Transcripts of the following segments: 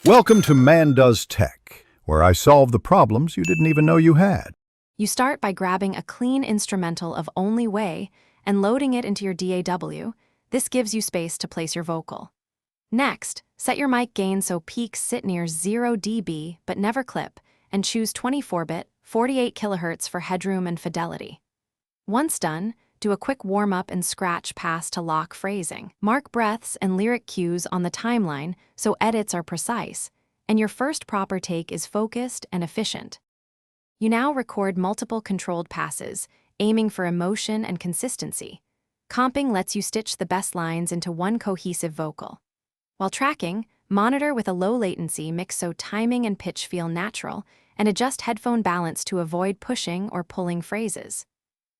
Welcome to Man Does Tech, where I solve the problems you didn't even know you had. You start by grabbing a clean instrumental of Only Way and loading it into your DAW. This gives you space to place your vocal. Next, set your mic gain so peaks sit near 0 dB but never clip, and choose 24-bit, 48 kHz for headroom and fidelity. Once done, do a quick warm-up and scratch pass to lock phrasing. Mark breaths and lyric cues on the timeline so edits are precise, and your first proper take is focused and efficient. You now record multiple controlled passes, aiming for emotion and consistency. Comping lets you stitch the best lines into one cohesive vocal. While tracking, monitor with a low latency mix so timing and pitch feel natural, and adjust headphone balance to avoid pushing or pulling phrases.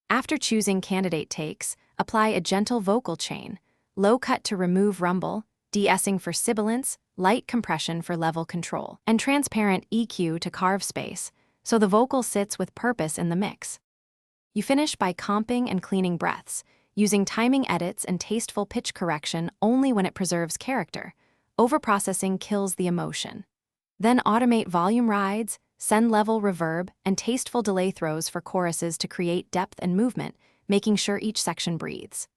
After choosing candidate takes, apply a gentle vocal chain, low cut to remove rumble, de-essing for sibilance, light compression for level control, and transparent EQ to carve space, so the vocal sits with purpose in the mix. You finish by comping and cleaning breaths, using timing edits and tasteful pitch correction only when it preserves character. Overprocessing kills the emotion. Then automate volume rides, send level reverb, and tasteful delay throws for choruses to create depth and movement, making sure each section breathes.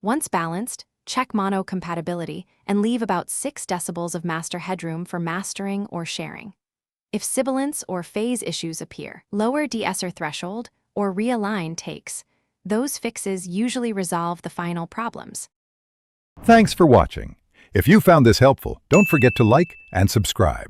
Once balanced, check mono compatibility and leave about 6 decibels of master headroom for mastering or sharing. If sibilance or phase issues appear, lower de-esser threshold or realign takes. Those fixes usually resolve the final problems. Thanks for watching. If you found this helpful, don't forget to like and subscribe.